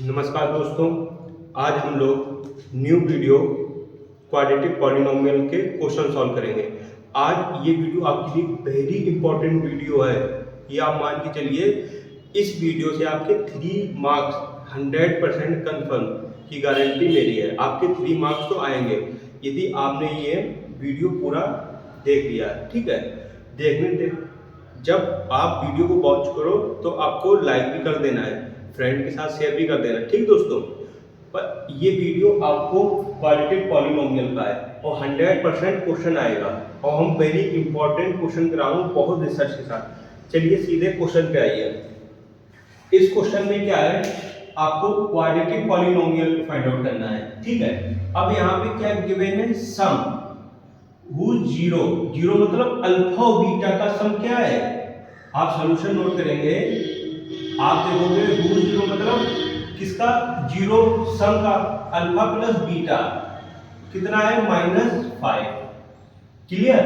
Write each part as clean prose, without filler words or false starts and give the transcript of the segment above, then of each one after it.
नमस्कार दोस्तों, आज हम लोग न्यू वीडियो क्वाड्रेटिक पॉलिनोमियल के क्वेश्चन सॉल्व करेंगे। आज ये वीडियो आपके लिए वेरी इंपॉर्टेंट वीडियो है। ये आप मान के चलिए, इस वीडियो से आपके 3 मार्क्स 100% कन्फर्म की गारंटी मेरी है। आपके 3 मार्क्स तो आएंगे यदि आपने ये वीडियो पूरा देख लिया, ठीक है। जब आप वीडियो को वॉच करो तो आपको लाइक भी कर देना है, फ्रेंड के साथ शेयर भी कर देना, ठीक दोस्तों। पर ये वीडियो आपको क्वाड्रेटिक पॉलिनोमियल का है और 100% क्वेश्चन आएगा और हम वेरी इंपॉर्टेंट क्वेश्चन कराऊँ बहुत रिसर्च के साथ। चलिए सीधे क्वेश्चन पे आइए। इस क्वेश्चन में क्या है, आपको क्वाड्रेटिक पॉलिनोमियल फाइंड आउट करना है, ठीक है। अब यहाँ पे क्या गिवन है, सम जीरो जीरो मतलब अल्फा और बीटा का सम क्या है। आप सॉल्यूशन नोट करेंगे, आप देखोगे रूट जीरो मतलब किसका, जीरो सम का अल्फा प्लस बीटा कितना है -5, क्लियर।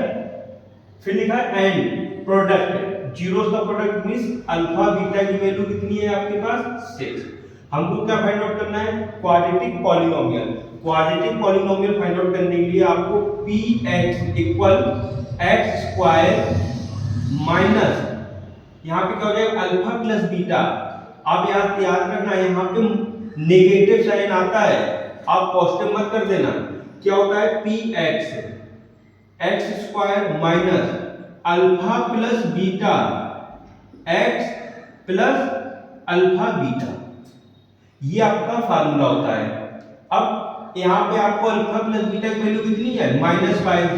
फिर लिखा है एंड प्रोडक्ट, जीरो का प्रोडक्ट मींस अल्फा बीटा की वैल्यू कितनी है आपके पास 6। हमको क्या फाइंड आउट करना है, quadratic polynomial. Quadratic polynomial find out करने के लिए आपको px equal x square minus यहाँ पे क्या हो जाएगा अल्फा प्लस बीटा। आप यहाँ याद रखना, यहाँ पे नेगेटिव साइन आता है, आप पॉजिटिव मत कर देना। क्या होता है px x square minus alpha plus beta x plus alpha beta, ये आपका फार्मूला होता है। अब यहाँ पे आपको अल्फा प्लस बीटा की वैल्यू कितनी है -5,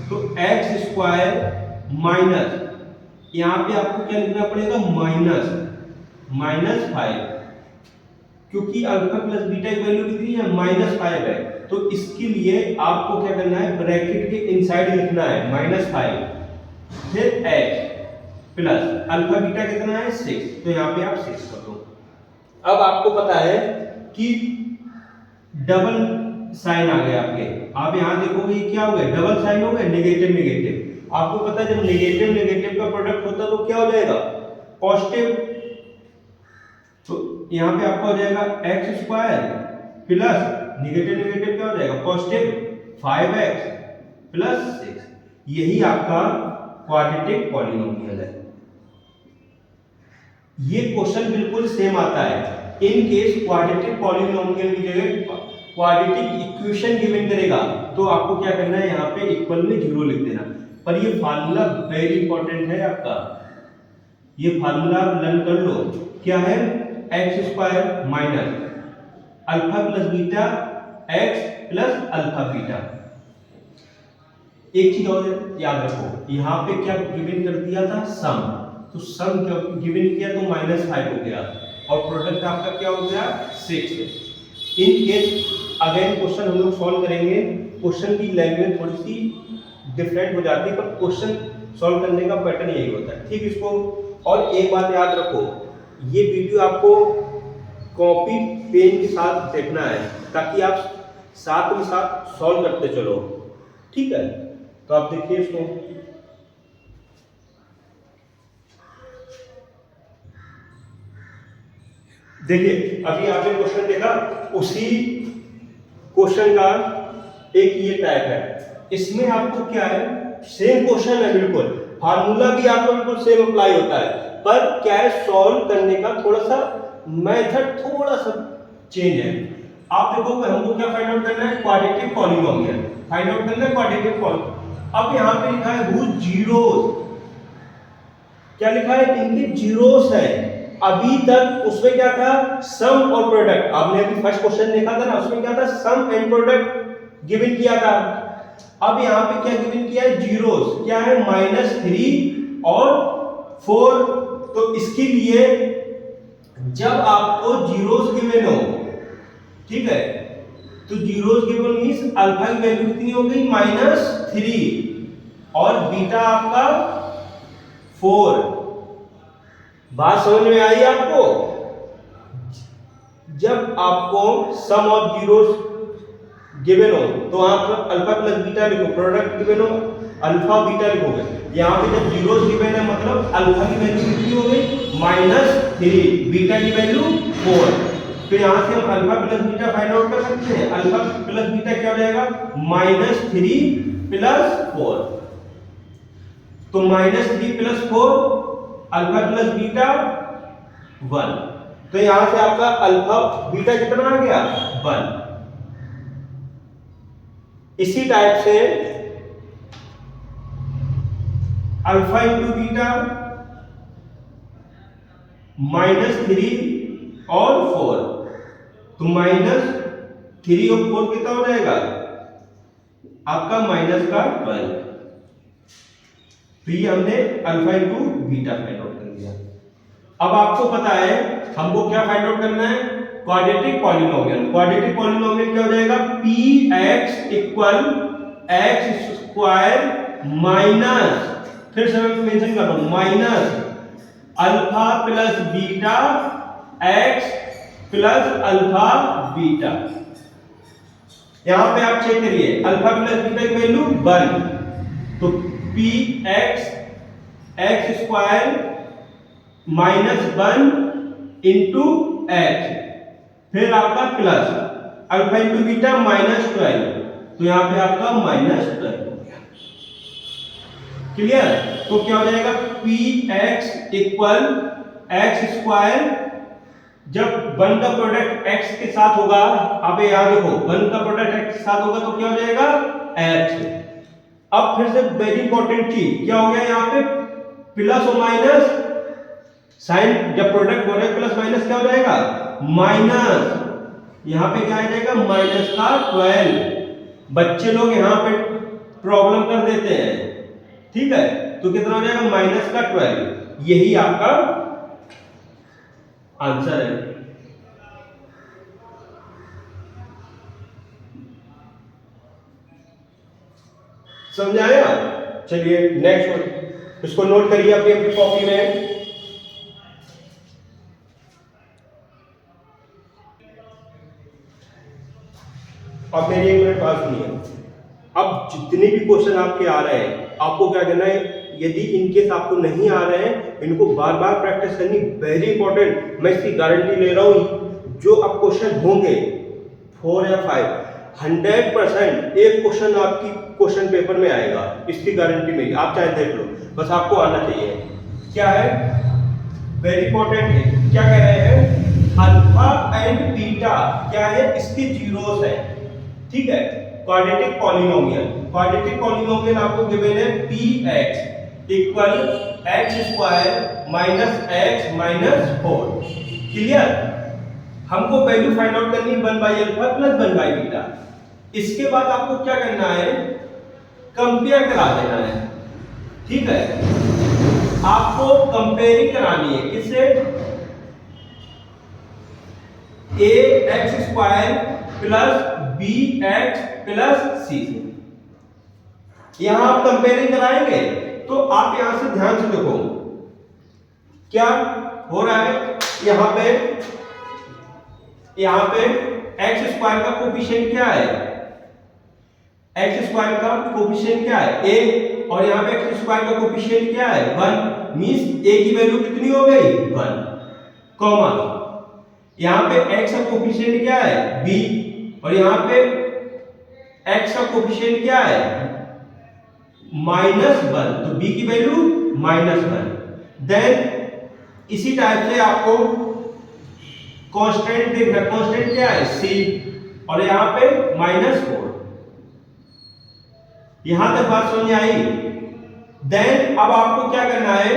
तो x स्क्वायर माइनस यहाँ पे आपको क्या लिखना पड़ेगा -5, क्योंकि अल्फा प्लस बीटा की वैल्यू कितनी है -5 है। तो इसके लिए आपको क्या करना है, ब्रैकेट के इनसाइड लिखना है -5, फिर x प्लस अल्फा बीटा कितना है 6, तो यहाँ पे आप 6 कर दो। अब आपको पता है कि डबल साइन आ गया आपके, आप यहां देखोगे क्या हो गया, डबल साइन हो गया, नेगेटिव नेगेटिव। आपको पता है जब नेगेटिव नेगेटिव का प्रोडक्ट होता है तो क्या हो जाएगा, पॉजिटिव। तो यहां पे आपका हो जाएगा x square plus negative negative क्या हो जाएगा पॉजिटिव 5x प्लस 6। यही आपका क्वाड्रेटिक पॉलिनोमियल है। ये क्वेश्चन बिल्कुल सेम आता है। इन केस क्वाड्रेटिक पॉलिनोमियल की जगह क्वाड्रेटिक इक्वेशन गिवन करेगा तो आपको क्या करना है, यहाँ पे इक्वल में 0 लिख देना। पर ये फार्मूला वेरी इंपॉर्टेंट है आपका, ये फार्मूला आप लर्न कर लो। क्या है, x square minus alpha plus beta x plus alpha beta. एक चीज और याद रखो, यहाँ पे क्या गिवन कर दिया था सम, तो सम गिवन किया तो -5 हो गया और प्रोडक्ट आपका क्या हो गया 6। इन केस अगेन क्वेश्चन हम लोग सॉल्व करेंगे, क्वेश्चन की लैंग्वेज थोड़ी सी डिफरेंट हो जाती है, पर क्वेश्चन सॉल्व करने का पैटर्न यही होता है, ठीक। इसको और एक बात याद रखो, ये वीडियो आपको कॉपी पेन के साथ देखना है ताकि आप साथ में साथ सॉल्व करते चलो, ठीक है। तो आप देखिए इसको, देखिए अभी आपने क्वेश्चन देखा, उसी क्वेश्चन का एक ये टाइप है। इसमें आपको क्या है, सेम क्वेश्चन है बिल्कुल, फार्मूला भी आपको बिल्कुल सेम अप्लाई होता है, पर क्या है सॉल्व करने का थोड़ा सा मेथड थोड़ा सा चेंज है। आप देखो हमको क्या फाइंड आउट करना है, क्वाड्रेटिक पॉलिनोमियल फाइंड आउट करना है, क्वाड्रेटिक पॉलिनोमियल। अब यहाँ पे लिखा है हु जीरोस, क्या लिखा है, इनके जीरोस है। अभी तक उसमें क्या था, सम और प्रोडक्ट। आपने अभी फर्स्ट क्वेश्चन देखा था ना, उसमें क्या था, सम एंड प्रोडक्ट गिवन किया था। अब यहाँ पे क्या गिवन किया है, जीरोस, क्या है -3 और 4। तो इसके लिए जब आपको जीरोस गिवन हो, ठीक है, तो जीरोस गिवन मींस अल्फा की वैल्यू कितनी हो गई -3 और बीटा आपका 4। बात समझ में आई आपको। जब आपको सम ऑफ जीरोस गिवन हो तो आप अल्फा प्लस बीटा लिखो, प्रोडक्ट गिवन हो अल्फा बीटा लिखोगे। यहाँ पे जब जीरोस गिवन है मतलब अल्फा की वैल्यू कितनी हो गई -3, बीटा की वैल्यू 4। तो यहाँ से हम alpha plus beta find out कर सकते हैं। अल्फा प्लस बीटा क्या हो जाएगा, -3 + 4। तो -3 + 4 अल्फा प्लस बीटा 1। तो यहां से आपका अल्फा बीटा कितना आ गया, 1। इसी टाइप से अल्फा इंटू बीटा -3 और 4, तो -3 और 4 कितना हो जाएगा आपका -12। तो ये हमने alpha into beta find out कर दिया। अब आपको पता है हमको क्या फाइंड आउट करना है, क्वाड्रेटिक पॉलिनोमियल। क्वाड्रेटिक पॉलिनोमियल क्या हो जाएगा, px = x² माइनस, फिर से मैं मेंशन कर रहा हूं, minus alpha plus beta x plus alpha beta. यहां पे आप चेक करिए अल्फा प्लस बीटा की वैल्यू 1, तो px x² -1 इंटू x, फिर आपका प्लस अल्फा इंटू बीटा -12, तो यहां पे आपका -12 हो गया। क्लियर। तो क्या हो जाएगा, px = x², जब 1 का प्रोडक्ट x के साथ होगा, आप याद रखो 1 का प्रोडक्ट x के साथ होगा तो क्या हो जाएगा, h। अब फिर से वेरी इंपॉर्टेंट चीज क्या हो गया, यहाँ पे प्लस और माइनस साइन, जब प्रोडक्ट हो रहा है प्लस माइनस क्या हो जाएगा, माइनस, यहां पे क्या आ जाएगा -12। बच्चे लोग यहां पे प्रॉब्लम कर देते हैं, ठीक है। तो कितना हो जाएगा -12, यही आपका आंसर है। समझाया। चलिए नेक्स्ट, इसको नोट करिए अपनी कॉपी में। अब मेरी 1 मिनट बात सुनिए। अब जितने भी क्वेश्चन आपके आ रहे हैं आपको क्या करना है, यदि इनकेस आपको नहीं आ रहे हैं इनको बार बार प्रैक्टिस करनी, वेरी इंपॉर्टेंट। मैं इसकी गारंटी ले रहा हूं, जो अब क्वेश्चन होंगे 4 या 5 100% एक क्वेश्चन आपकी क्वेश्चन पेपर में आएगा, इसकी गारंटी मेरी, आप चाहे देख लो, बस आपको आना चाहिए। क्या है, वेरी इंपॉर्टेंट है। क्या कह रहे हैं, अल्फा एंड बीटा क्या है, इसके जीरोस है, ठीक है। क्वाड्रेटिक पॉलिनोमियल, क्वाड्रेटिक पॉलिनोमियल आपको गिवन है px = x² -x - 4। क्लियर। हमको वैल्यू फाइंड आउट करनी 1/अल्फा प्लस 1/बीटा। इसके बाद आपको क्या करना है, कंपेयर करा देना है, ठीक है। आपको कंपेयरिंग करानी है किससे, ax² plus bx plus c से। यहां आप कंपेयरिंग कराएंगे तो आप यहां से ध्यान से देखो क्या हो रहा है। यहां पे x² का कोफिशिएंट क्या है, x² का कोफिशिएंट क्या है, a, और यहां पे x² का कोफिशिएंट क्या है, 1, मींस a की वैल्यू कितनी हो गई, 1, कॉमा यहां पे x का कोफिशिएंट क्या है, b, और यहां पे x का कोफिशिएंट क्या है, -1, तो b की वैल्यू -1। देन इसी टाइप से आपको कांस्टेंट देखना, कांस्टेंट क्या है, c, और यहां पे -4। यहां तक बात समझ आई। देन अब आपको क्या करना है,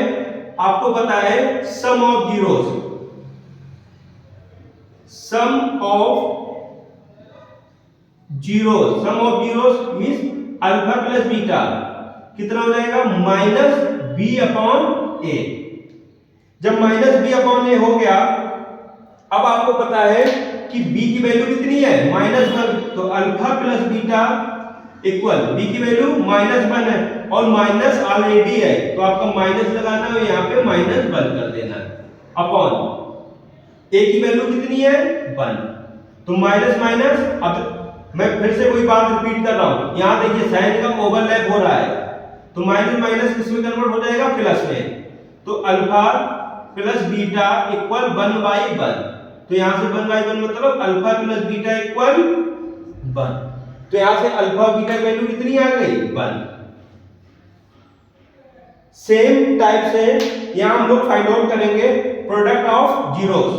आपको पता है sum of zeros, sum of zeros means alpha plus beta कितना हो जाएगा, -b/a। जब -b/a हो गया, अब आपको पता है कि b की वैल्यू कितनी है, -1, तो alpha plus beta equal b की वैल्यू -1 है और माइनस ऑलरेडी है, तो आपका माइनस लगाना है, यहां पे -1 कर देना है, अपॉन a की वैल्यू कितनी है, 1, तो माइनस माइनस। अब मैं फिर से वही बात रिपीट कर रहा हूं, यहां देखिए साइन का ओवरलैप हो रहा है, तो माइनस माइनस किस में कन्वर्ट हो जाएगा, प्लस में। तो अल्फा प्लस बीटा इक्वल 1/1, तो यहाँ से 1/1 मतलब अल्फा प्लस बीटा इक्वल 1। तो यहाँ से अल्फा बीटा की वैल्यू कितनी आ गई 1। सेम टाइप से यहाँ हम लोग फाइंड आउट करेंगे प्रोडक्ट ऑफ जीरोस।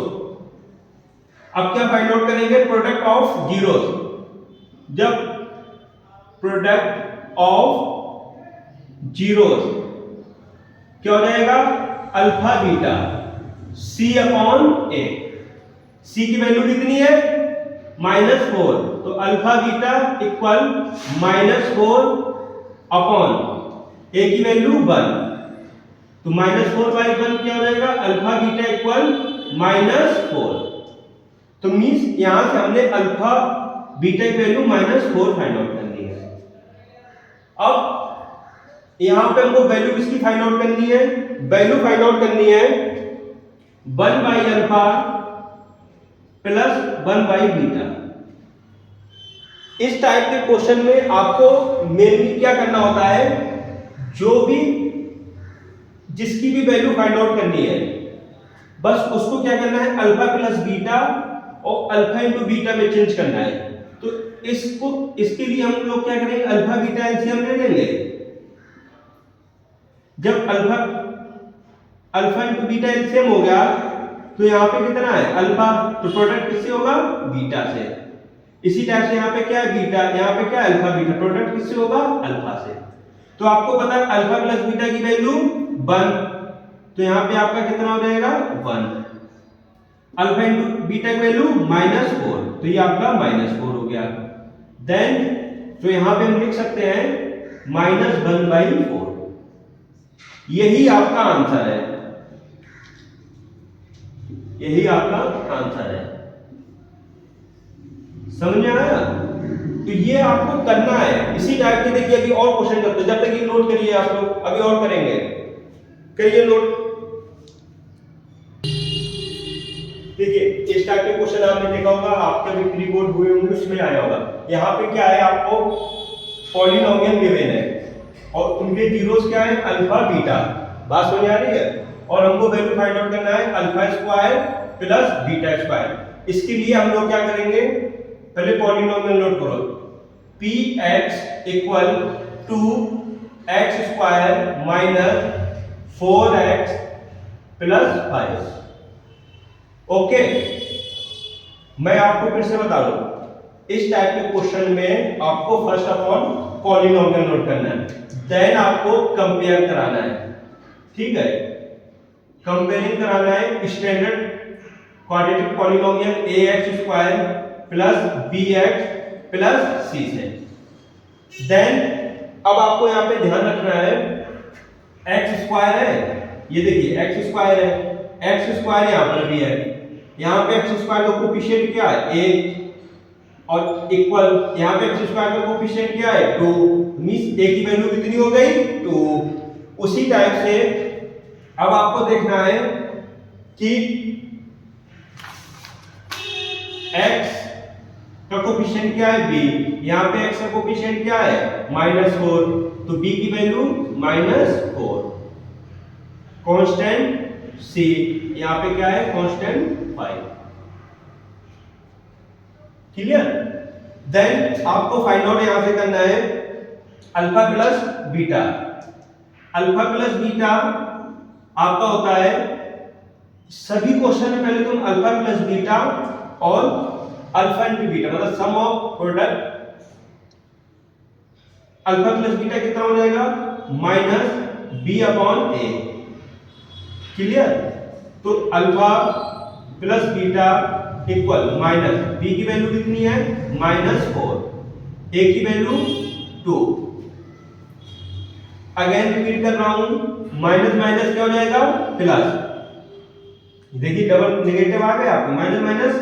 अब क्या फाइंड आउट करेंगे प्रोडक्ट ऑफ जीरोस। जब प्रोडक्ट ऑफ जीरोस क्या हो जाएगा अल्फा बीटा सी अपॉन ए। सी की वैल्यू कितनी है -4, तो अल्फा बीटा इक्वल -4 अपॉन ए की वैल्यू 1, तो -4/1 क्या हो जाएगा अल्फा बीटा इक्वल -4। तो मींस यहां से हमने अल्फा बीटा की वैल्यू -4 फाइंड आउट करनी है। अब यहां पे हमको वैल्यू किसकी फाइंड आउट करनी है, वैल्यू फाइंड आउट करनी है 1/अल्फा प्लस 1/बीटा। इस टाइप के क्वेश्चन में आपको मेनली क्या करना होता है, जो भी जिसकी भी वैल्यू फाइंड आउट करनी है बस उसको क्या करना है अल्फा प्लस बीटा और अल्फा इंटू बीटा में चेंज करना है। तो इसके लिए हम लोग क्या करेंगे अल्फा बीटा एलसीएम ले लेंगे। जब अल्फा इंटू बीटा एलसीएम हो गया तो यहाँ पे कितना है अल्फा, तो प्रोडक्ट किससे होगा बीटा से। इसी टाइप से यहाँ पे क्या है बीटा, यहाँ पे क्या है अल्फा बीटा, प्रोडक्ट किससे होगा अल्फा से। तो आपको पता है अल्फा प्लस बीटा की वैल्यू 1, तो यहाँ पे आपका कितना हो जाएगा 1। अल्फा इंटू बीटा की वैल्यू -4, तो ये आपका -4 हो गया। देन तो यहाँ पे हम लिख सकते हैं -1/4। यही आपका आंसर है, यही आपका आंसर है। समझ में आया? तो ये आपको करना है। इसी टाइप के देखिए अभी और क्वेश्चन करते हैं, जब तक ये नोट करिए आप लोग, अभी और करेंगे, करिए नोट। देखिए इस टाइप के क्वेश्चन आपने देखा होगा, आपके भी प्री बोर्ड हुए होंगे उसमें आया होगा। यहाँ पे क्या है आपको पॉलिनोमियल गिवन है और उनके जीरोस क्या है अल्फा बीटा। बात समझ आ रही है? और हमको वैल्यू फाइंड आउट करना है alpha square plus beta square. इसके लिए हम लोग क्या करेंगे, पहले पॉलिनोमियल नोट करो, px equal to X square minus 4x plus 5। Okay, मैं आपको फिर से बता दूं, इस टाइप के क्वेश्चन में आपको first of all polynomial note करना है, देन आपको कंपेयर कराना है। ठीक है, कंपेयरिंग कराना है standard quadratic polynomial ax square plus bx plus c से। देन अब आपको यहाँ पे ध्यान रखना है x स्क्वायर है, ये देखिए x स्क्वायर है, x स्क्वायर यहाँ पर भी है, यहाँ पे x स्क्वायर का कोफिशिएंट क्या है 1 और इक्वल यहाँ पे x स्क्वायर का कोफिशिएंट क्या है 2, मींस a की वैल्यू कितनी हो गई 2। उसी टाइप से अब आपको देखना है कि x का कोफिशिएंट क्या है b, यहाँ पे x का कोफिशिएंट क्या है -4, तो b की वैल्यू -4। कांस्टेंट c, यहाँ पे क्या है कांस्टेंट 5। क्लियर? देन आपको फाइंड आउट यहां से करना है alpha plus beta. Alpha plus beta आपका होता है, सभी क्वेश्चन में पहले तुम अल्फा प्लस बीटा और अल्फा इंटू बीटा मतलब sum of product alpha plus beta कितना हो जाएगा -b/a। क्लियर? तो alpha plus beta equal minus b की वैल्यू कितनी है -4, a की वैल्यू 2। अगेन रिपीट कर रहा हूं, माइनस माइनस क्या हो जाएगा प्लस, देखिए डबल नेगेटिव आ गया आपको, माइनस माइनस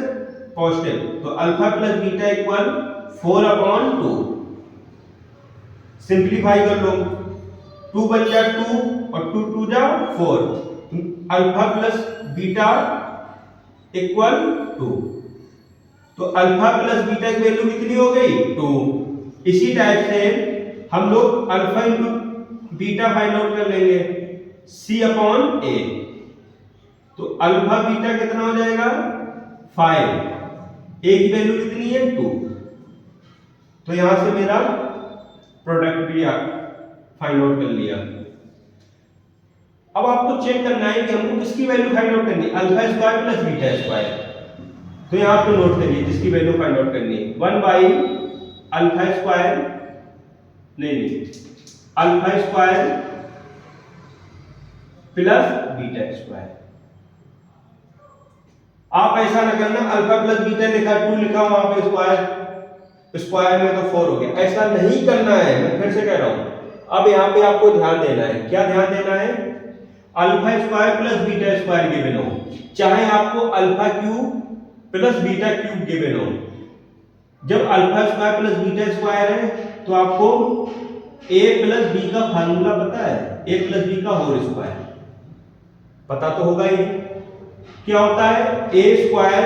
पॉजिटिव, तो alpha plus beta equal 4/2। Simplify कर लो, 2 बन जा 2 और 2 2 जा 4, अल्फा प्लस बीटा इक्वल 2। तो अल्फा प्लस बीटा की वैल्यू कितनी हो गई 2। इसी टाइप से हम लोग alpha into beta find out कर लेंगे c/a। तो अल्फा बीटा कितना हो जाएगा 5, ए की वैल्यू कितनी है 2। तो यहां से मेरा प्रोडक्ट भी फाइंड आउट कर लिया। अब आपको चेक करना है कि हमको किसकी वैल्यू फाइंड आउट करनी है, alpha square plus beta square. तो यहां पे नोट करिए जिसकी वैल्यू फाइंड आउट करनी है 1 बाई अल्फा स्क्वायर, नहीं alpha square plus beta square. आप ऐसा ना करना अल्फा प्लस बीटा लिखा 2 लिखा वहां पे स्क्वायर में तो 4 हो गया, ऐसा नहीं करना है। मैं फिर से कह रहा हूं, अब यहाँ पे आपको ध्यान देना है। क्या ध्यान देना है, alpha square plus beta square given हो, चाहे आपको alpha cube plus beta cube given हो। जब alpha square plus beta square है तो आपको a प्लस बी का फार्मूला पता है, a प्लस बी का होल स्क्वायर पता तो होगा ही। क्या होता है, a square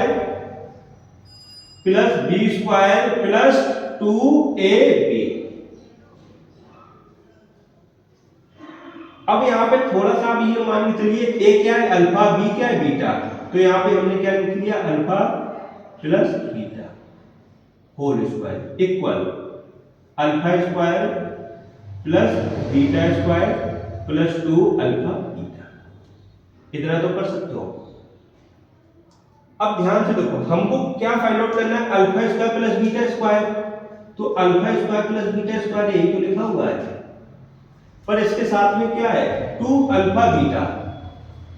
plus B square plus 2ab। अब यहाँ पे थोड़ा सा आप ये मान के चलिए, a क्या है अल्फा, b क्या है बीटा। तो यहाँ पे हमने क्या लिख लिया, alpha plus beta whole square equal alpha square plus beta square plus 2 alpha beta. इतना तो कर सकते हो। अब ध्यान से देखो, हमको क्या फाइंड आउट करना है, alpha square plus beta square. तो alpha square plus beta square यही तो लिखा हुआ है, पर इसके साथ में क्या है 2 अल्फा बीटा।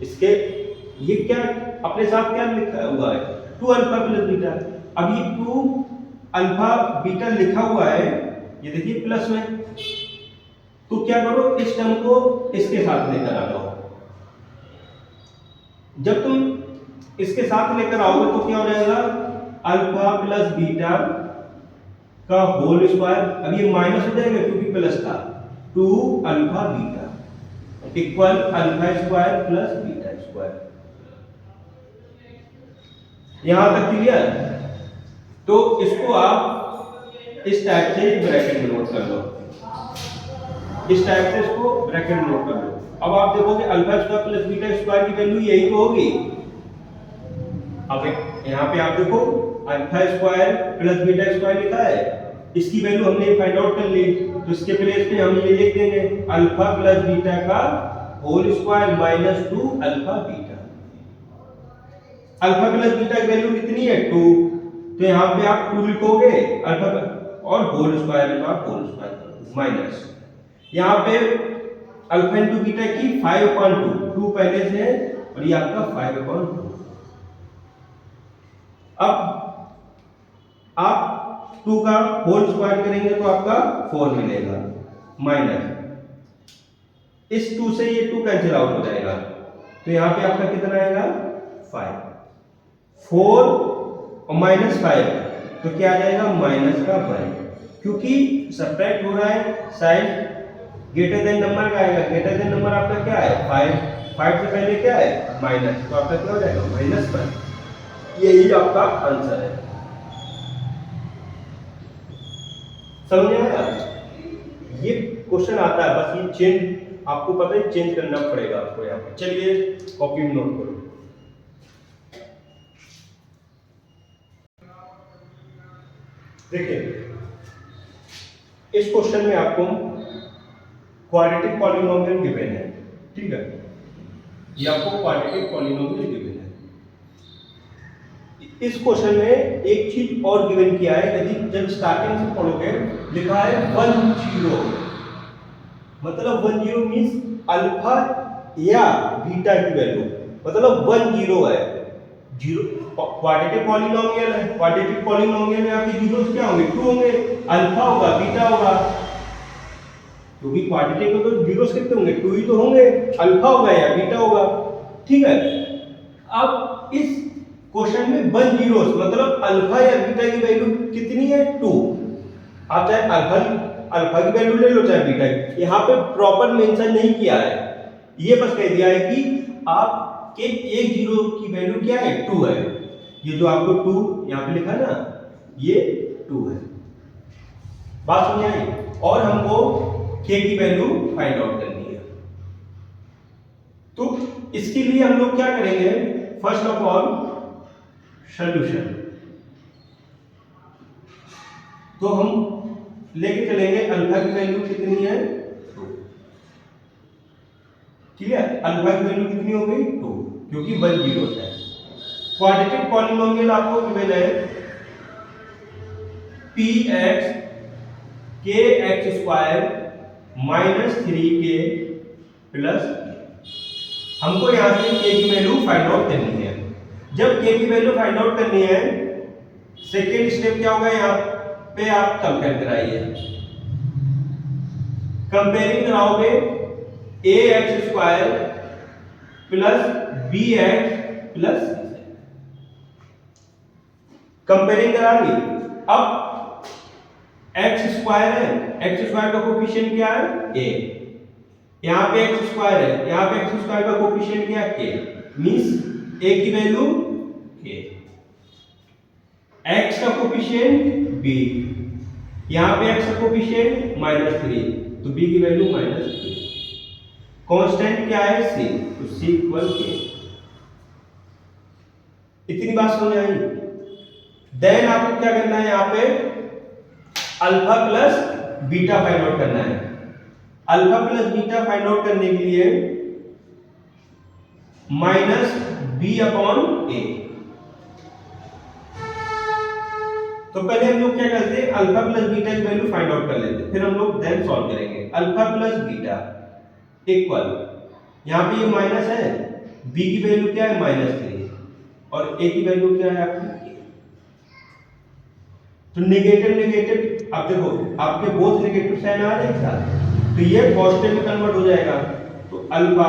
इसके ये क्या अपने साथ क्या लिखा हुआ है 2 अल्फा प्लस बीटा। अब ये 2 अल्फा बीटा लिखा हुआ है, ये देखिए प्लस में, तो क्या करो इस टर्म को इसके साथ लेकर आ जाओ। जब तुम इसके साथ लेकर आओगे तो क्या हो जाएगा, अल्फा प्लस बीटा का होल स्क्वायर। अब ये माइनस हो जाएगा क्योंकि प्लस था, 2 alpha beta equal alpha square plus beta square. यहां तक क्लियर। तो इसको आप इस टाइप से ब्रैकेट में नोट कर लो, इस टाइप से इसको ब्रैकेट में नोट कर लो। अब आप देखोगे alpha square plus beta square की वैल्यू यही तो होगी। अब यहाँ पे आप देखो alpha square plus beta square लिखा है, इसकी वैल्यू हमने फाइंड आउट कर ली। तो इसके प्लेस पे हम ये लिख देंगे अल्फा प्लस बीटा का whole square minus 2 alpha beta. Alpha plus beta की वैल्यू कितनी है 2, तो यहाँ पे आप 2 लिखोगे अल्फा और होल स्क्वायर में आप होल स्क्वायर माइनस, यहाँ पे अल्फा इंटू बीटा की 5/2, 2 पहले से है और ये आपका 5/2। अब आप 2 का होल स्क्वायर करेंगे तो आपका 4 मिलेगा माइनस, इस 2 से ये 2 कैंसिल आउट हो जाएगा, तो यहाँ पे आपका कितना आएगा 5, 4 और माइनस 5 तो क्या आ जाएगा माइनस का 1, क्योंकि सब्ट्रैक्ट हो रहा है साइड ग्रेटर देन नंबर का आएगा। ग्रेटर देन नंबर आपका क्या है 5 से पहले क्या है माइनस, तो आपका क्या हो जाएगा -1। यही आपका आंसर है। समझ आया? ये क्वेश्चन आता है, बस ये चेंज आपको पता है, चेंज करना पड़ेगा आपको यहाँ पे। चलिए कॉपी में नोट करो। देखिए इस क्वेश्चन में आपको क्वाड्रेटिक पॉलिनोमियल गिवन है, ठीक है, ये आपको क्वाड्रेटिक पॉलिनोमियल गिवन है। इस क्वेश्चन में एक चीज और गिवन किया है, यदि जब स्टार्टिंग से पढ़ोगे लिखा है 10, मतलब 10 मींस अल्फा या बीटा की वैल्यू, मतलब 10 है, जीरो क्वाड्रेटिक पॉलिनोमियल है। क्वाड्रेटिक पॉलिनोमियल में आपके जीरोस क्या होंगे 2 होंगे, अल्फा होगा बीटा होगा, क्योंकि क्वाड्रेटिक में तो जीरोस कितने होंगे 2 ही तो होंगे, अल्फा होगा या बीटा होगा, ठीक है। अब इस क्वेश्चन में 1 जीरोस मतलब अल्फा या बीटा की वैल्यू कितनी है 2। आप चाहे अल्फा की वैल्यू ले लो चाहे बीटा की, यहाँ पे प्रॉपर मेंशन नहीं किया है, ये बस कह दिया है कि आपके एक जीरो की वैल्यू क्या है 2 है। ये जो आपको 2 यहाँ पे लिखा ना ये 2 है। बात समझ आई? और हमको k की वैल्यू फाइंड आउट करनी है, तो इसके लिए हम लोग क्या करेंगे, फर्स्ट ऑफ ऑल सोल्यूशन। तो हम लेके चलेंगे अल्फा की वैल्यू कितनी है 2, ठीक है। अल्फा की वैल्यू कितनी हो गई 2, क्योंकि 1 0 है। क्वाड्रेटिक पॉलिनोमियल आपको गिवन है px kx² -3k प्लस हमको यहां से k की वैल्यू फाइंड आउट करनी है। जब k की वैल्यू फाइंड आउट करनी है, सेकेंड स्टेप क्या होगा, यहाँ पे आप कंपेयर कराइए। कंपेयरिंग कराओगे ax² plus bx plus comparing करानी। अब x² है, x² का कोफिशिएंट क्या है a, यहाँ पे x² है, यहाँ पे x² का कोफिशिएंट क्या है k, मींस a की वैल्यू k, x का कोफिशिएंट b, यहाँ पे x का कोफिशिएंट -3, तो b की वैल्यू -3। कांस्टेंट क्या है c, तो c इक्वल k। इतनी बात समझ आई। देन आपको क्या करना है, यहाँ पे alpha plus beta find out करना है। Alpha plus beta find out करने के लिए -b/a। तो पहले हम लोग क्या करते हैं, अल्फा प्लस बीटा की वैल्यू फाइंड आउट कर लेते हैं, फिर हम लोग देन सॉल्व करेंगे। अल्फा प्लस बीटा इक्वल, यहाँ पे ये माइनस है, b की वैल्यू क्या है -3 और a की वैल्यू क्या है आपकी k। तो नेगेटिव नेगेटिव, आप देखो आपके बोथ नेगेटिव साइन आ रहे हैं एक साथ, तो ये पॉजिटिव में कन्वर्ट हो जाएगा। तो अल्फा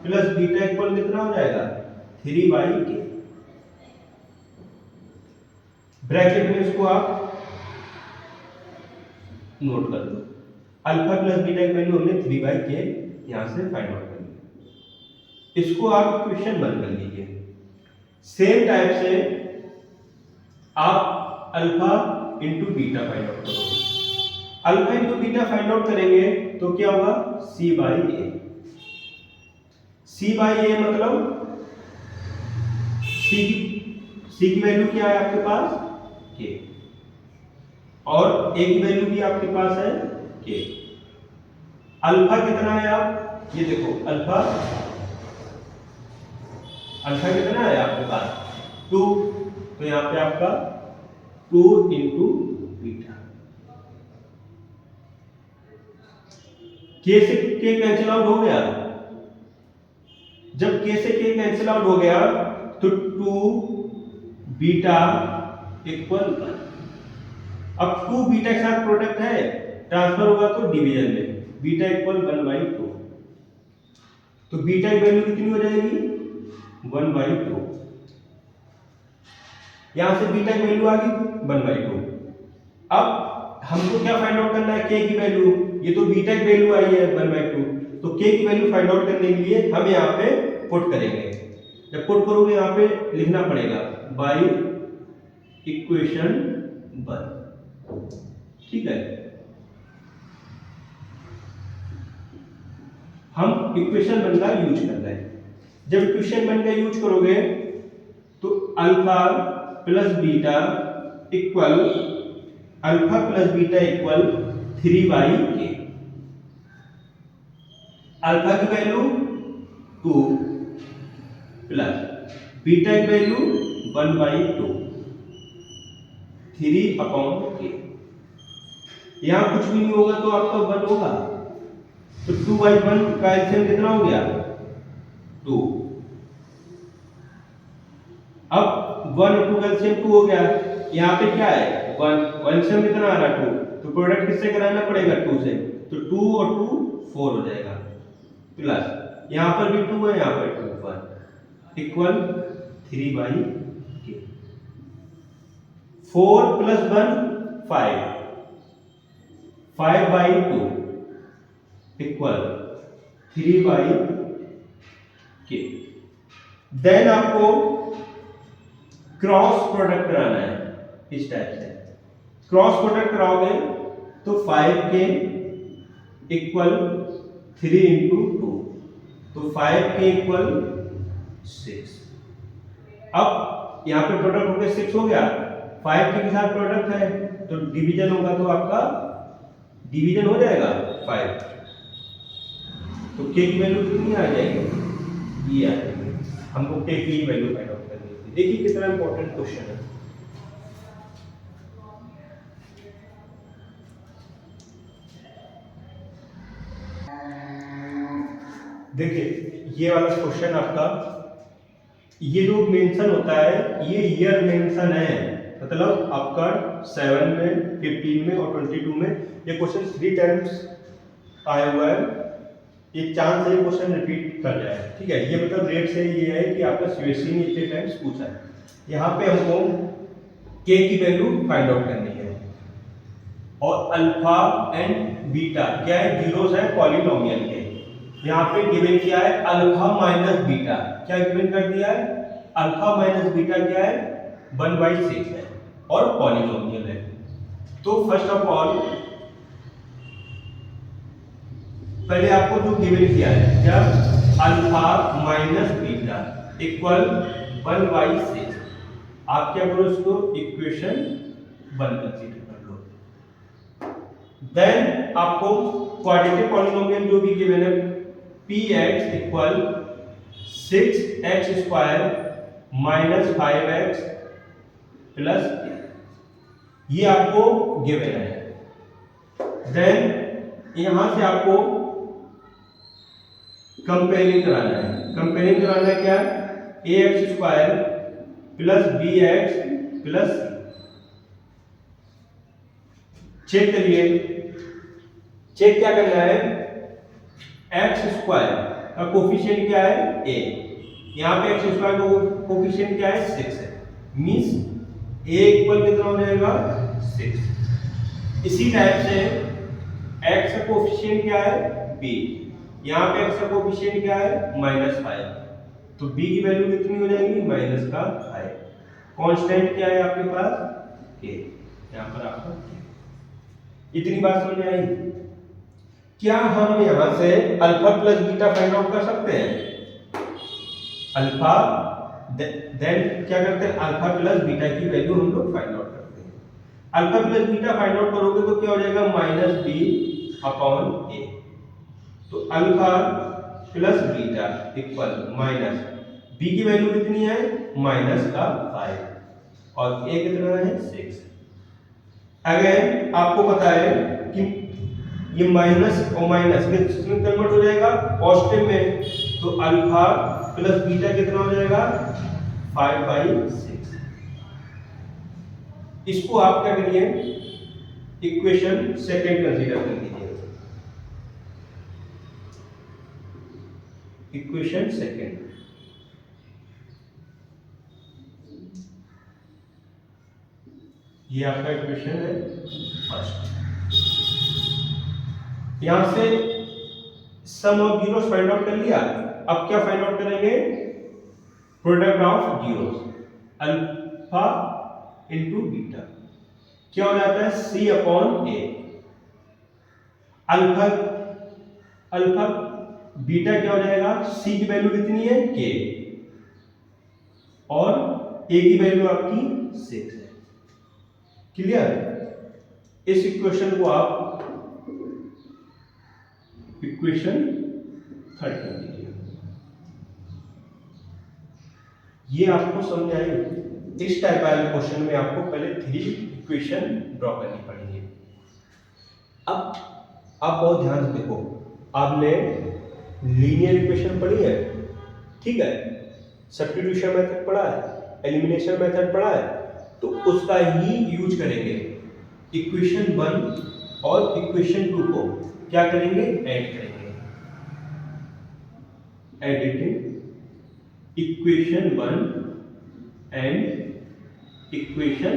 प्लस बीटा इक्वल कितना हो जाएगा 3/k। ब्रैकेट में इसको आप नोट कर लो। अल्फा प्लस बीटा की वैल्यू हमने 3/k यहां से फाइंड आउट कर ली। इसको आप इक्वेशन बन कर लीजिए। सेम टाइप से आप alpha into beta find out करोगे। Alpha into beta find out करेंगे तो क्या होगा c/a। c/a मतलब c की वैल्यू क्या है आपके पास k, और a की वैल्यू भी आपके पास है k। अल्फा कितना है, आप ये देखो अल्फा कितना है आपके पास 2, तो यहाँ पे आपका 2 इंटू बीटा। के से के कैंसिल आउट हो गया। जब के से के कैंसिल आउट हो गया तो 2 बीटा इक्वल 1। अब 2 बीटा के साथ प्रोडक्ट है, ट्रांसफर होगा तो डिवीजन में, बीटा इक्वल 1/2। तो बीटा की वैल्यू कितनी हो जाएगी 1/2। यहां से बीटा की वैल्यू आ गई 1/2। अब हमको क्या फाइंड आउट करना है, k की वैल्यू। ये तो बीटा की वैल्यू आई है 1/2, तो k की वैल्यू फाइंड आउट करने के लिए हम यहाँ पे पुट करेंगे। जब पुट करोगे यहाँ पे लिखना पड़ेगा बाय इक्वेशन 1, ठीक है। हम इक्वेशन 1 का यूज करना है। जब इक्वेशन 1 का यूज करोगे तो alpha plus beta equal 3/k। Alpha की वैल्यू 2 प्लस बीटा की वैल्यू 1/2, 3/k। यहां कुछ भी नहीं होगा तो आपका 1 होगा, तो 2/1 का एलसीएम कितना हो गया 2। अब 1 और 2 का एलसीएम 2 हो गया। यहाँ पे क्या है 1 एलसीएम कितना आ रहा है 2, तो प्रोडक्ट किससे कराना पड़ेगा 2 से, तो 2 और 2 4 हो जाएगा, प्लस यहाँ पर भी 2 है, यहाँ पर 2 1 equal 3/k। 4 plus 1 5, 5/2 equal 3/k। Then आपको क्रॉस प्रोडक्ट कराना है इस टाइप से। क्रॉस प्रोडक्ट कराओगे तो 5k इक्वल 3 इंटू 2, तो 5k इक्वल 6। अब यहाँ पे प्रोडक्ट हो गया 6 हो गया, 5 के साथ प्रोडक्ट है तो डिवीजन होगा तो आपका डिवीजन हो जाएगा 5, तो के की वैल्यू कितनी आ जाएगी, ये आ जाएगी। हमको के की वैल्यू फाइंड आउट करनी है। देखिए कितना इंपॉर्टेंट क्वेश्चन है। देखिए ये वाला क्वेश्चन आपका, ये जो मेंशन होता है ये ईयर मेंशन है, मतलब आपका 7 में, 15 में और 22 में ये क्वेश्चन 3 टाइम्स आया हुआ है। ये चांस है ये क्वेश्चन रिपीट कर जाए, ठीक है। ये मतलब रेट से ये है कि आपका सीबीएसई ने इतने टाइम्स पूछा है। यहाँ पे हमको के की वैल्यू फाइंड आउट करनी है और अल्फा एंड बीटा क्या है, जीरोस है पॉलिनोमियल के। यहाँ पे गिवन क्या है, अल्फा माइनस बीटा, क्या गिवन कर दिया है, अल्फा माइनस बीटा क्या है 1/6 है और पॉलिनोमियल है। तो फर्स्ट ऑफ ऑल पहले आपको जो गिवन किया है, जब अल्फा माइनस बीटा इक्वल 1/6, आप क्या करो इसको इक्वेशन 1 कंसीडर कर लो। देन आपको क्वाड्रेटिक पॉलिनोमियल जो भी गिवन है px equal 6x square minus 5x plus, ये आपको गिवन है। देन यहां से आपको कंपेयरिंग कराना है। कंपेयरिंग कराना क्या है, ax square plus bx plus, check करिए, चेक क्या करना है, एक्स स्क्वायर का कोफिशिएंट क्या है a, यहाँ पे एक्स स्क्वायर का कोफिशिएंट क्या है 6 है, मींस a इक्वल कितना हो जाएगा 6। इसी टाइप से x का कोफिशिएंट क्या है b, यहाँ पे x का कोफिशिएंट क्या है -5, तो b की वैल्यू कितनी हो जाएगी -5। कांस्टेंट क्या है आपके पास k, यहाँ पर आपका k। इतनी बात समझ आई। क्या हम यहां से alpha plus beta find out कर सकते हैं, अल्फा देन क्या करते हैं, अल्फा प्लस बीटा की वैल्यू हम लोग फाइंड आउट करते हैं। Alpha plus beta find out करोगे तो क्या हो जाएगा -b/a, तो alpha plus beta equal minus, b की वैल्यू कितनी है -5 और a कितना है 6। अगेन आपको पता है कि ये माइनस और माइनस में कन्वर्ट हो जाएगा पॉजिटिव में, तो अल्फा प्लस बीटा कितना हो जाएगा 5/6। इसको आप क्या करिए, इक्वेशन सेकंड कंसीडर कर लीजिए, इक्वेशन सेकंड। ये आपका इक्वेशन है फर्स्ट। यहां से सम ऑफ जीरोस फाइंड आउट कर लिया। अब क्या फाइंड आउट करेंगे, product of zeros, alpha into beta क्या हो जाता है c/a। अल्फा अल्फा बीटा क्या हो जाएगा, c की वैल्यू कितनी है k और a की वैल्यू आपकी 6 है। क्लियर। इस इक्वेशन को आप इक्वेशन थर्ड कर दीजिए। ये आपको समझ आई। इस टाइप वाले क्वेश्चन में आपको पहले 3 इक्वेशन ड्रॉ करनी पड़ेगी। अब आप बहुत ध्यान से देखो, आपने लीनियर इक्वेशन पढ़ी है, ठीक है, सब्स्टिट्यूशन मेथड पढ़ा है, एलिमिनेशन मेथड पढ़ा है, तो उसका ही यूज करेंगे। इक्वेशन 1 और इक्वेशन 2 को क्या करेंगे, ऐड करेंगे। Editing equation 1 and equation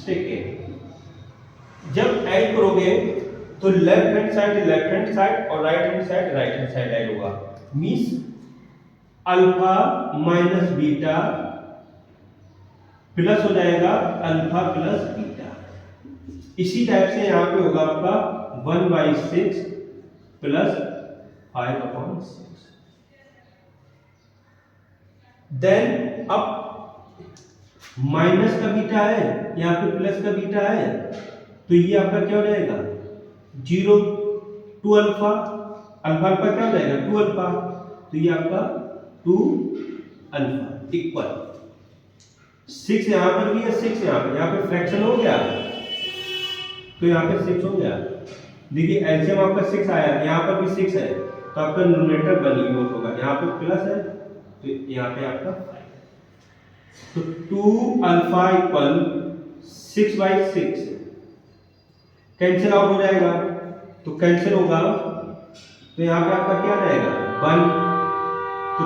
second. जब ऐड करोगे तो लेफ्ट हैंड साइड और राइट हैंड साइड ऐड होगा, means alpha minus beta plus हो जाएगा अल्फा प्लस बीटा। इसी टाइप से यहां पे होगा आपका 1/6 प्लस 5/6। देन अब माइनस का बीटा है, यहाँ पे प्लस का बीटा है, तो ये आपका क्या हो जाएगा 0 टू अल्फा, अल्फा अल्फा क्या हो जाएगा 2 अल्फा, तो ये आपका 2 अल्फा इक्वल 6 यहाँ पर भी है, 6 यहाँ पे फ्रैक्शन हो गया, तो यहाँ पे 6 हो गया। देखिए एलसीएम आपका 6 आया, यहाँ पर भी 6 है, तो आपका न्यूमरेटर 1 यूज होगा, यहाँ पे प्लस है तो यहाँ पे आपका, तो 2 अल्फा इक्वल 6/6 कैंसिल आउट हो जाएगा, तो कैंसिल होगा तो यहाँ पे आपका क्या रहेगा 1, तो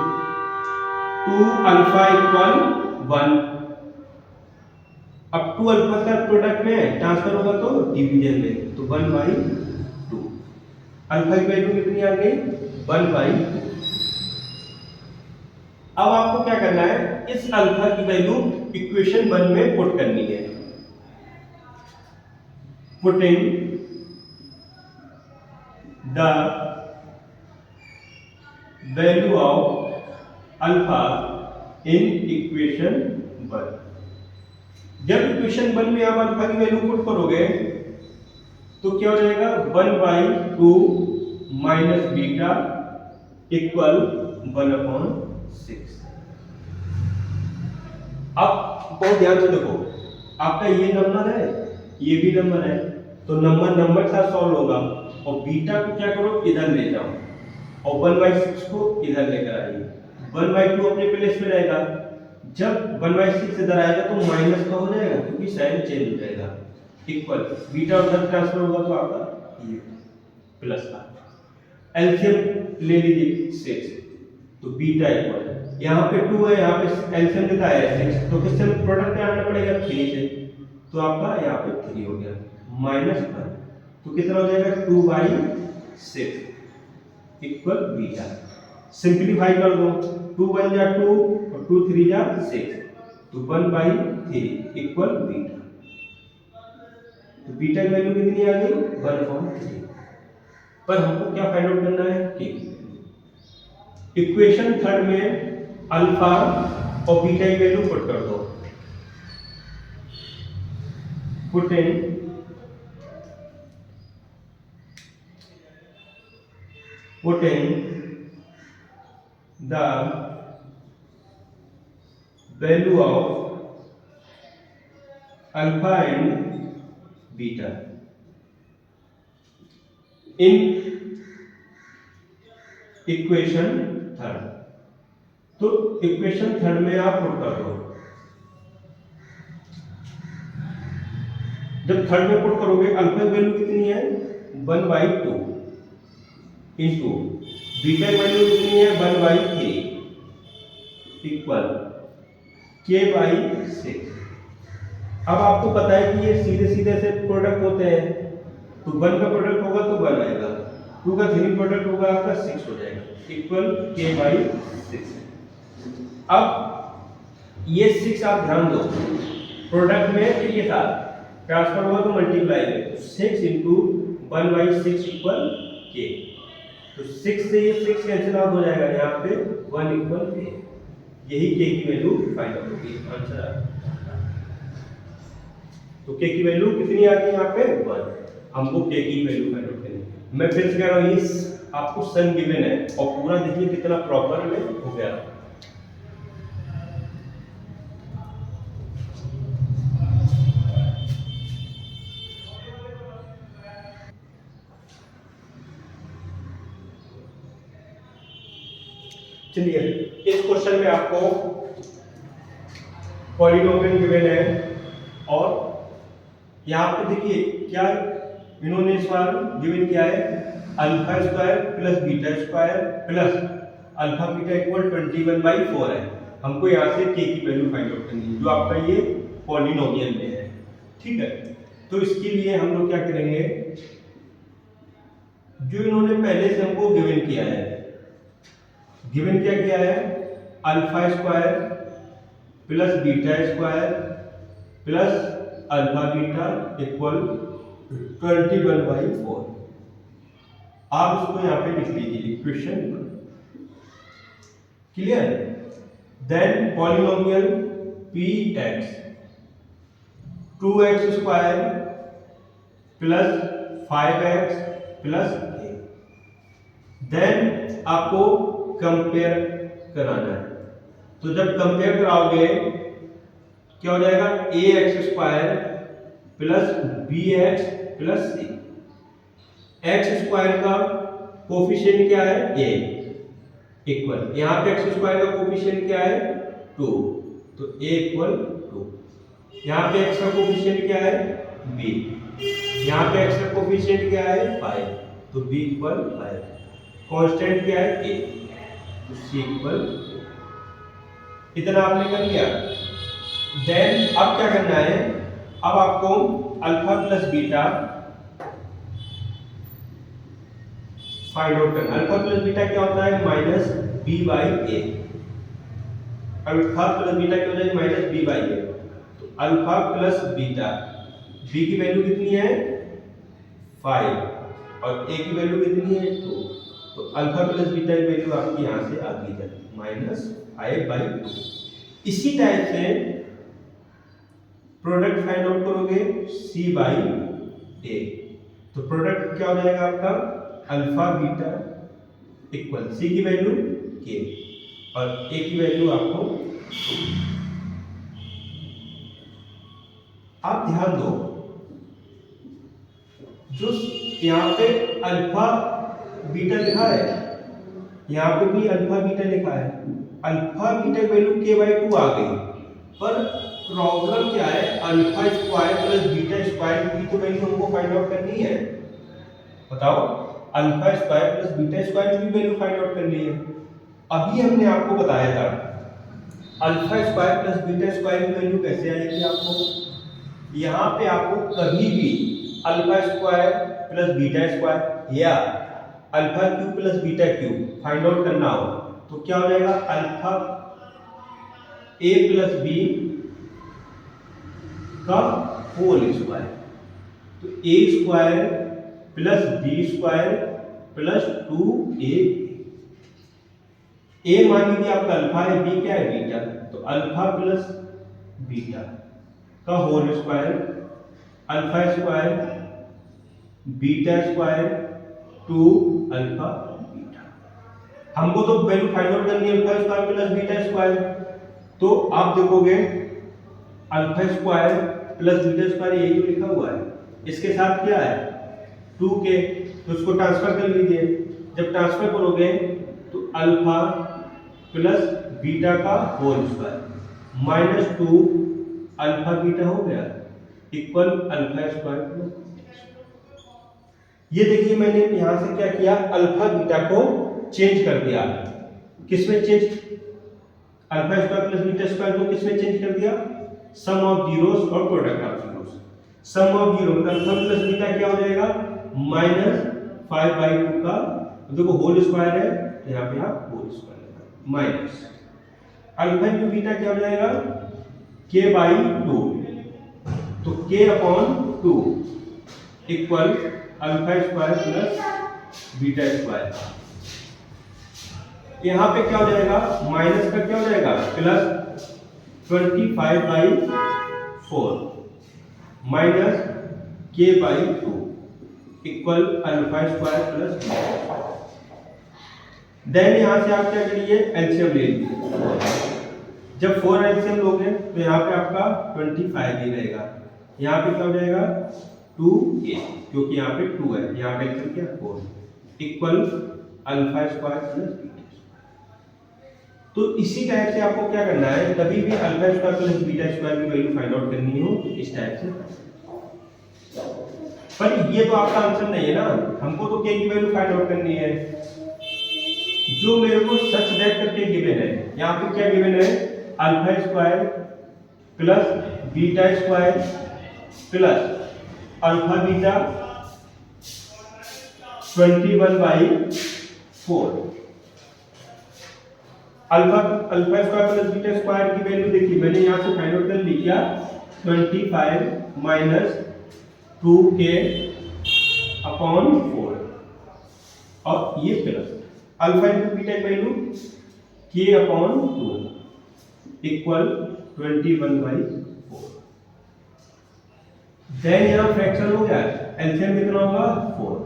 2 अल्फा इक्वल 1। अब 2 अल्फा का प्रोडक्ट में ट्रांसफर होगा तो डिवीजन में, तो 1/2। अल्फा की वैल्यू कितनी आ गई 1/2। अब आपको क्या करना है, इस अल्फा की वैल्यू इक्वेशन 1 में पुट करनी है। Putting the value of alpha in equation 1। जब इक्वेशन 1 में आप अल्फा की वैल्यू पुट करोगे तो क्या हो जाएगा 1/2 माइनस बीटा इक्वल 1/6। अब बहुत ध्यान से देखो, आपका ये नंबर है, ये भी नंबर है, तो नंबर के साथ सॉल्व होगा, और बीटा को क्या करो इधर ले जाओ, और 1/6 को इधर लेकर आइए, 1/2 अपने प्लेस में रहेगा, जब 1/6 इधर आएगा तो माइनस का हो जाएगा क्योंकि साइन चेंज हो जाएगा, इक्वल बीटा उधर ट्रांसफर होगा तो आपका ये प्लस का एलसीएम ले लीजिए 6, तो बीटा इक्वल यहाँ पे 2 है, यहाँ पे एलसीएम लिखा है 6, तो किससे प्रोडक्ट में आना पड़ेगा 3 से, तो आपका यहाँ पे 3 हो गया माइनस 1, तो कितना हो जाएगा 2/6 इक्वल बीटा। सिंप्लीफाई कर दो, 2 1 जा 2 और 2 3 जा 6, तो 1/3 इक्वल बीटा। तो बीटा की वैल्यू कितनी आ गई 1/3। पर हमको क्या फाइंड आउट करना है के। इक्वेशन 3 में अल्फा और बीटा की वैल्यू पुट कर दो, put in the value of alpha and beta in equation 3। तो इक्वेशन 3 में आप पुट कर दो, जब 3 में पुट करोगे अल्फा की वैल्यू कितनी है 1/2 इंटू बीटा की वैल्यू कितनी है 1/3 इक्वल k/6। अब आपको पता है कि ये सीधे सीधे से प्रोडक्ट होते हैं, तो 1 का प्रोडक्ट होगा तो 1 आएगा, 2 का 3 प्रोडक्ट होगा आपका 6 हो जाएगा इक्वल k/6। अब ये 6 आप ध्यान दो, प्रोडक्ट में के साथ ट्रांसफर होगा तो मल्टीप्लाई में, 6 इंटू 1/6 इक्वल k, तो 6 से ये 6 कैंसिल आउट हो जाएगा, यहाँ पे 1 इक्वल k, यही k की वैल्यू फाइंड आउट होगी, आंसर आ गया। तो k की वैल्यू कितनी आ गई यहाँ पे 1, हमको k की वैल्यू फाइंड आउट करनी है। मैं फिर से कह रहा हूँ ये आपको सन गिवन है, और पूरा देखिए कितना प्रॉपर में हो गया। चलिए इस क्वेश्चन में आपको पॉलिनोमियल गिवन है, और यहाँ पे देखिए क्या इन्होंने इस बार गिवन किया है alpha square plus beta square plus alpha beta equal 21/4 है। हमको यहाँ से k की वैल्यू फाइंड आउट करनी है जो आपका ये पॉलिनोमियल में है, ठीक है। तो इसके लिए हम लोग क्या करेंगे, जो इन्होंने पहले से हमको गिवन किया है, गिवन क्या किया है alpha square plus beta square plus alpha beta equal 21/4। आप इसको यहाँ पे लिख लीजिए equation, clear. Then polynomial p x 2x square plus 5x plus a। देन आपको कंपेयर कराना है, तो जब कंपेयर कराओगे क्या हो जाएगा, a x square plus b x plus c. X square का कोफिशिएंट क्या है, ए, इक्वल, यहाँ पे एक्स स्क्वायर का कोफिशिएंट क्या है, 2, तो ए इक्वल 2। यहाँ पे एक्स का कोफिशिएंट क्या है, बी, यहाँ पे एक्स का कोफिशिएंट क्या है, 5, तो बी इक्वल 5। कांस्टेंट क्या है, ए, तो सी इक्वल। इतना आपने कर लिया। देन अब क्या करना है, अब आपको alpha plus beta find out करना। अल्फा प्लस बीटा क्या होता है, minus B by A. Alpha plus beta क्या होता है, माइनस बी बाई ए। तो अल्फा प्लस बीटा, बी की वैल्यू कितनी है, 5 और ए की वैल्यू कितनी है, 2। तो अल्फा प्लस बीटा की वैल्यू आपकी यहाँ से आ गई है -5/2। इसी टाइप से प्रोडक्ट फाइंड आउट करोगे c बाई ए, तो प्रोडक्ट क्या हो जाएगा आपका, अल्फा बीटा इक्वल c की वैल्यू k और a की वैल्यू आपको। आप ध्यान दो, जो यहाँ पे अल्फा बीटा लिखा है, यहाँ पे भी अल्फा बीटा लिखा है, अल्फा बीटा की वैल्यू k/2 आ गई, पर प्रॉब्लम क्या है, alpha square plus beta square की तो वैल्यू हमको फाइंड आउट करनी है। बताओ, alpha square plus beta square की वैल्यू फाइंड आउट करनी है। अभी हमने आपको बताया था alpha square plus beta square की वैल्यू कैसे आएगी आपको। यहाँ पे आपको कभी भी alpha square plus beta square या alpha cube plus beta cube find out करना हो तो क्या हो जाएगा, अल्फा ए प्लस बी का होल स्क्वायर, तो a square plus B square plus 2a। A मान लीजिए आपका अल्फा है, बी क्या है, बीटा, तो अल्फा प्लस बीटा का whole square, alpha square beta square 2 alpha beta. हमको तो वैल्यू फाइंड आउट करनी है alpha square plus beta square, तो आप देखोगे alpha square plus beta square यही जो लिखा हुआ है, इसके साथ क्या है 2k, तो उसको ट्रांसफर कर लीजिए। जब ट्रांसफर करोगे तो अल्फा प्लस बीटा का होल स्क्वायर -2 अल्फा बीटा हो गया इक्वल अल्फा स्क्वायर प्लस। ये देखिए मैंने यहां से क्या किया, अल्फा बीटा को चेंज कर दिया। किसमें change, alpha square plus beta square को किसमें चेंज कर दिया, सम ऑफ जीरोस और product of zeros. Sum of zero मतलब अल्फा प्लस बीटा क्या हो जाएगा, -5/2 का, देखो होल स्क्वायर है तो यहाँ पे आप whole square minus alpha into beta क्या हो जाएगा, k/2, तो k/2 equal alpha square plus beta square. यहाँ पे क्या हो जाएगा, माइनस का क्या हो जाएगा, plus 25/4 minus k/2 equal alpha square plus beta square. Then यहां से आप क्या करिए, एलसीएम ले लीजिए। जब 4 एलसीएम लोगे तो यहाँ पे आपका 25 ही रहेगा, यहाँ पे क्या हो जाएगा 2a, क्योंकि यहाँ पे 2 है, यहाँ पे एलसीएम क्या 4 equal alpha square plus beta square. तो इसी टाइप से आपको क्या करना है, कभी भी alpha square plus beta square की वैल्यू फाइंड आउट करनी हो तो इस टाइप से। पर ये तो आपका आंसर नहीं है ना, हमको तो k की वैल्यू फाइंड आउट करनी है, जो मेरे को सच दैट करके गिवन है। यहाँ पे क्या गिवन है, alpha square plus beta square plus alpha beta 21/4। Alpha square plus beta square की वैल्यू देखिए मैंने यहाँ से फाइंड आउट कर ली, क्या 25 माइनस 2k/4 और ये प्लस अल्फा इंटू बीटा की वैल्यू k/2 इक्वल 21/4। देन यहाँ फ्रैक्शन हो गया, एलसीएम कितना होगा 4।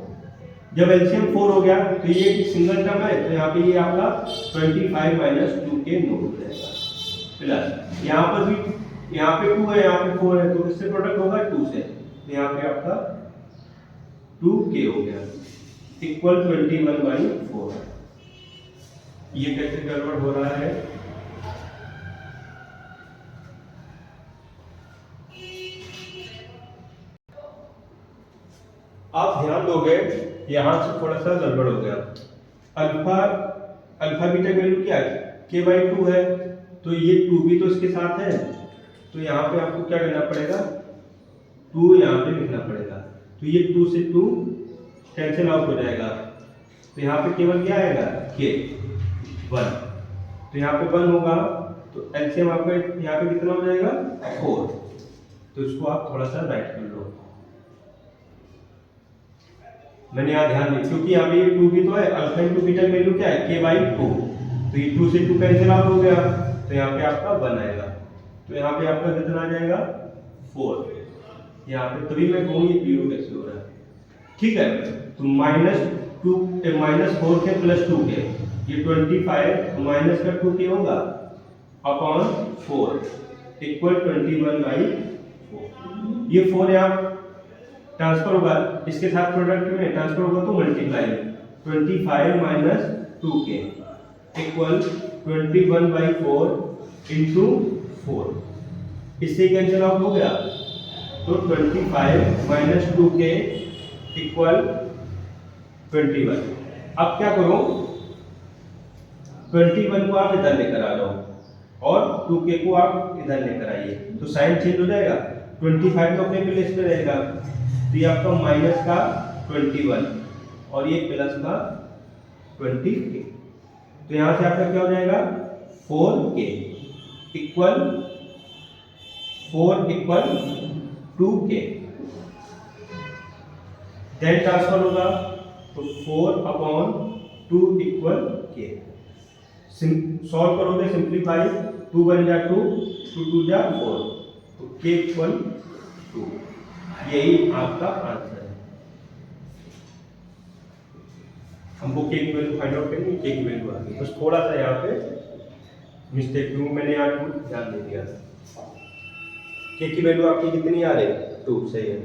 जब एलसीएम 4 हो गया तो ये एक सिंगल टर्म है, तो यहाँ पे ये आपका 25 माइनस 2k नोट हो जाएगा, प्लस यहाँ पर भी, यहाँ पे 2 है, यहाँ पे 4 है, तो इससे प्रोडक्ट होगा 2 से, तो यहाँ पे आपका 2k हो गया इक्वल 21/4। ये कैसे गड़बड़ हो रहा है? आप ध्यान दोगे, यहां से थोड़ा सा गड़बड़ हो गया। अल्फा बीटा वैल्यू क्या है, k/2 है, तो ये 2 भी तो इसके साथ है, तो यहाँ पे आपको क्या करना पड़ेगा, 2 यहाँ पे लिखना पड़ेगा, तो ये 2 से 2 कैंसिल आउट हो जाएगा, तो यहाँ पे केवल क्या आएगा k 1, तो यहाँ पे 1 होगा, तो एलसीएम आपका यहाँ पे कितना हो जाएगा 4, तो इसको आप थोड़ा सा राइट कर लो। मैंने यहाँ ध्यान नहीं, क्योंकि यहाँ पे ये 2 भी तो है, अल्फा इंटू बीटा वैल्यू क्या है k/2, तो ये 2 से 2 कैंसिल आउट हो गया, तो यहाँ पे आपका 1 आएगा, तो यहाँ पे आपका कितना आ जाएगा 4, यहाँ पे तभी मैं कहूँ ये 0 कैसे हो रहा है, ठीक है। तो -4 के प्लस 2 के, ये 25 माइनस का 2k होगा अपॉन 4 इक्वल 21/4। ये 4 यहाँ ट्रांसफर होगा, इसके साथ प्रोडक्ट में ट्रांसफर होगा तो multiply, 25 minus 2k equal 21/4 into 4, इससे कैंसिल आउट हो गया, तो 25 माइनस 2k इक्वल 21। अब क्या करो, 21 को आप इधर लेकर आ जाओ और 2k को आप इधर लेकर आइए, तो साइन चेंज हो जाएगा, 25 तो अपने प्लेस पे रहेगा, तो ये आपका माइनस का 21 और ये प्लस का 20k, तो यहाँ से आपका क्या हो जाएगा 4k equal 2k, then transfer होगा तो 4/2 इक्वल k। सॉल्व करोगे सिंप्लीफाई, 2 बन जा 2, 2 जा 4, तो k इक्वल 2, यही आपका आंसर है। हमको k की वैल्यू फाइंड आउट करनी है, k की वैल्यू आ गई, बस थोड़ा सा यहाँ पे मिस्टेक हुई, मैंने यहाँ ध्यान नहीं दिया। k की वैल्यू आपकी कितनी आ रही है 2, सही है।